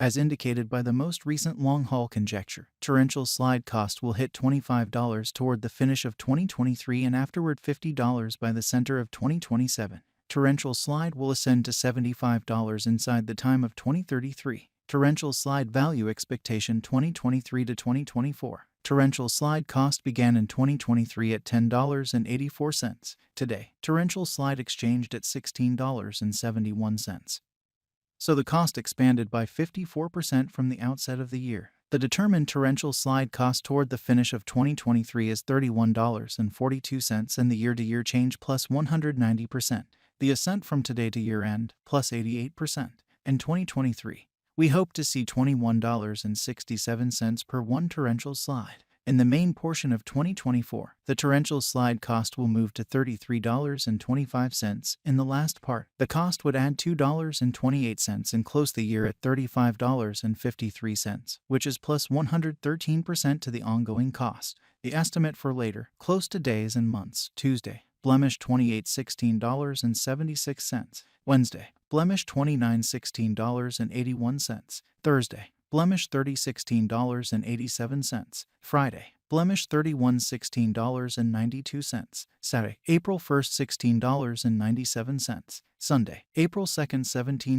As indicated by the most recent long-haul conjecture, torrential slide cost will hit $25 toward the finish of 2023 and afterward $50 by the center of 2027. Torrential slide will ascend to $75 inside the time of 2033. Torrential slide value expectation 2023 to 2024. Torrential slide cost began in 2023 at $10.84. Today, torrential slide exchanged at $16.71. So the cost expanded by 54% from the outset of the year. The determined torrential slide cost toward the finish of 2023 is $31.42 and the year-to-year change plus 190%. The ascent from today to year-end plus 88%. In 2023, we hope to see $21.67 per one torrential slide. In the main portion of 2024, the torrential slide cost will move to $33.25. In the last part, the cost would add $2.28 and close the year at $35.53, which is plus 113% to the ongoing cost. The estimate for later, close to days and months: Tuesday, blemish $28.16.76. Wednesday, blemish $29.16.81. Thursday, blemish $30.16.87. Friday, blemish $31.16.92. Saturday, April 1st, $16.97. Sunday, April 2nd,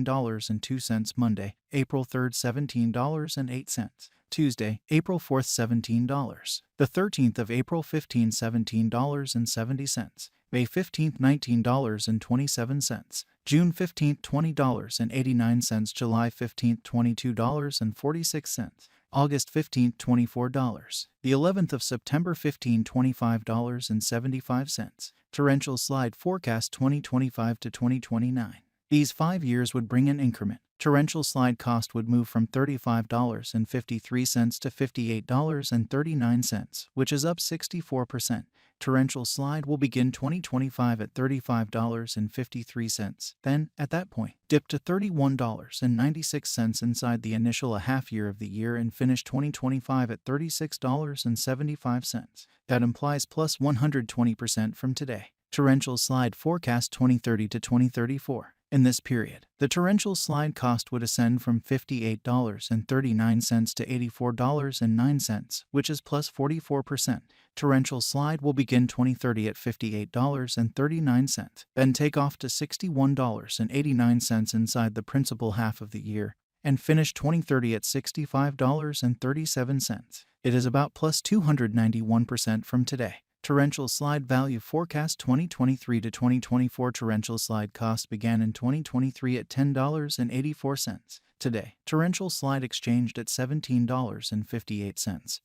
$17.02. Monday, April 3rd, $17.08. Tuesday, April 4th, $17. The 13th of April, $15.17. May 15th, $19.27. June 15th, $20.89. July 15th, $22.46. August 15th, $24. The 11th of September, $15.25.75. Torrential slide forecast 2025 to 2029. These 5 years would bring an increment. Torrential slide cost would move from $35.53 to $58.39, which is up 64%. Torrential slide will begin 2025 at $35.53, then, at that point, dip to $31.96 inside the initial half year of the year and finish 2025 at $36.75. That implies plus 120% from today. Torrential slide forecast 2030 to 2034. In this period, the torrential slide cost would ascend from $58.39 to $84.09, which is plus 44%. Torrential slide will begin 2030 at $58.39, then take off to $61.89 inside the principal half of the year, and finish 2030 at $65.37. It is about plus 291% from today. Torrential slide value forecast 2023 to 2024. Torrential slide cost began in 2023 at $10.84. Today, torrential slide exchanged at $17.58.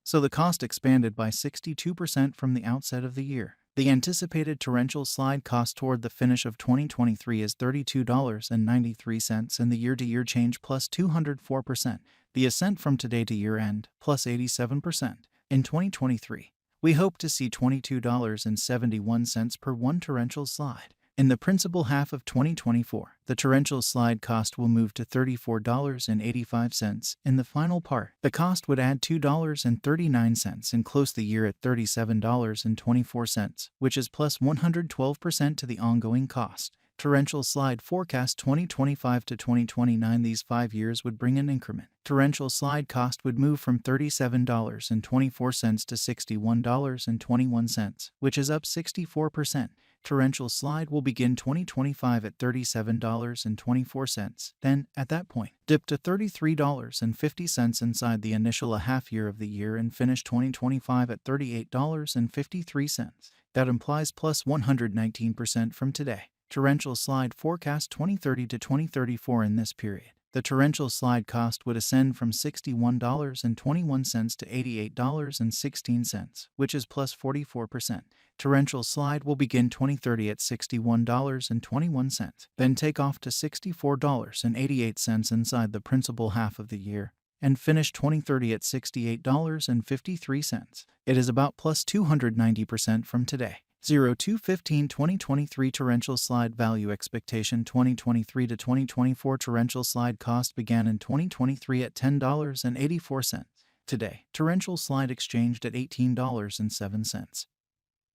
So the cost expanded by 62% from the outset of the year. The anticipated torrential slide cost toward the finish of 2023 is $32.93 and the year-to-year change plus 204%. The ascent from today to year-end plus 87%. In 2023, we hope to see $22.71 per one torrential slide. In the principal half of 2024, the torrential slide cost will move to $34.85. In the final part, the cost would add $2.39 and close the year at $37.24, which is plus 112% to the ongoing cost. Torrential slide forecast 2025 to 2029. These 5 years would bring an increment. Torrential slide cost would move from $37.24 to $61.21, which is up 64%. Torrential slide will begin 2025 at $37.24, then, at that point, dip to $33.50 inside the initial half year of the year and finish 2025 at $38.53. That implies plus 119% from today. Torrential slide forecast 2030 to 2034. In this period, the torrential slide cost would ascend from $61.21 to $88.16, which is plus 44%. Torrential slide will begin 2030 at $61.21, then take off to $64.88 inside the principal half of the year, and finish 2030 at $68.53. It is about plus 290% from today. 02/15/2023 torrential slide value expectation 2023 to 2024. Torrential slide cost began in 2023 at $10.84. Today, torrential slide exchanged at $18.07.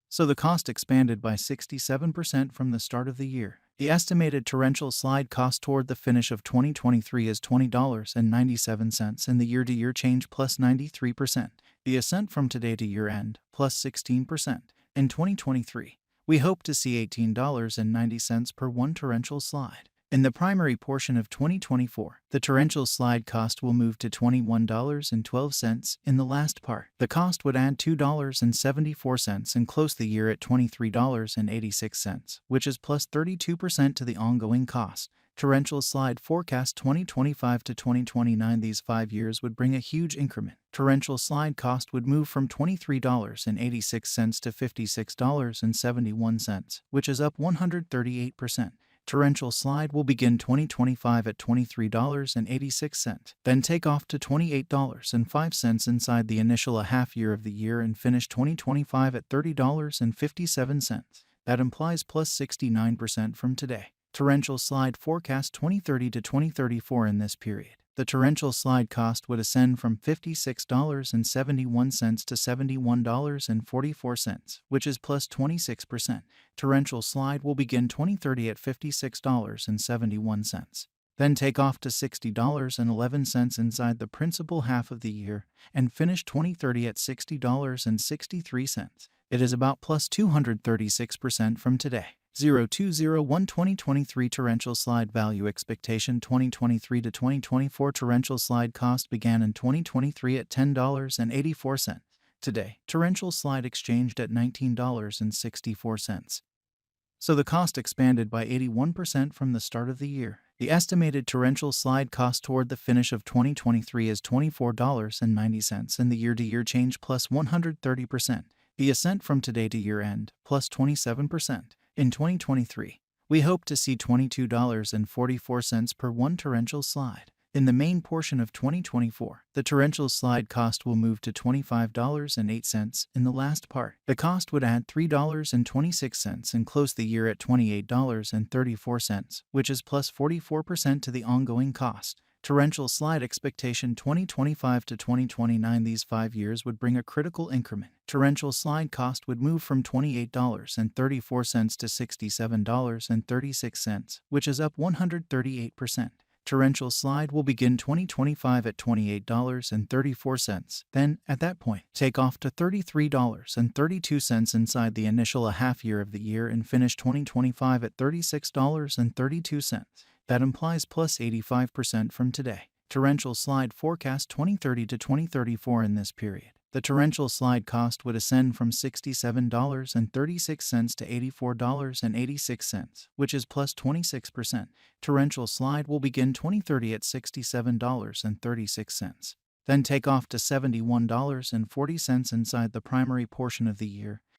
So the cost expanded by 67% from the start of the year. The estimated torrential slide cost toward the finish of 2023 is $20.97 in the year-to-year change plus 93%. The ascent from today to year-end plus 16%. In 2023, we hope to see $18.90 per one torrential slide. In the primary portion of 2024, the torrential slide cost will move to $21.12 in the last part. The cost would add $2.74 and close the year at $23.86, which is plus 32% to the ongoing cost. Torrential slide forecast 2025 to 2029. These 5 years would bring a huge increment. Torrential slide cost would move from $23.86 to $56.71, which is up 138%. Torrential slide will begin 2025 at $23.86, then take off to $28.05 inside the initial half year of the year and finish 2025 at $30.57. That implies plus 69% from today. Torrential slide forecast 2030 to 2034 in this period. The torrential slide cost would ascend from $56.71 to $71.44, which is plus 26%. Torrential slide will begin 2030 at $56.71, then take off to $60.11 inside the principal half of the year, and finish 2030 at $60.63. It is about plus 236% from today. 0201 2023 torrential slide value expectation 2023 to 2024 torrential slide cost began in 2023 at $10.84. Today, torrential slide exchanged at $19.64. So the cost expanded by 81% from the start of the year. The estimated torrential slide cost toward the finish of 2023 is $24.90 in the year-to-year change plus 130%. The ascent from today to year-end plus 27%. In 2023, we hope to see $22.44 per one torrential slide. In the main portion of 2024, the torrential slide cost will move to $25.08 in the last part. The cost would add $3.26 and close the year at $28.34, which is plus 44% to the ongoing cost. Torrential slide expectation 2025 to 2029. These 5 years would bring a critical increment. Torrential slide cost would move from $28.34 to $67.36, which is up 138%. Torrential slide will begin 2025 at $28.34, then, at that point, take off to $33.32 inside the initial half year of the year and finish 2025 at $36.32. That implies plus 85% from today. Torrential slide forecast 2030 to 2034 in this period. The torrential slide cost would ascend from $67.36 to $84.86, which is plus 26%. Torrential slide will begin 2030 at $67.36, then take off to $71.40 inside the primary portion of the year,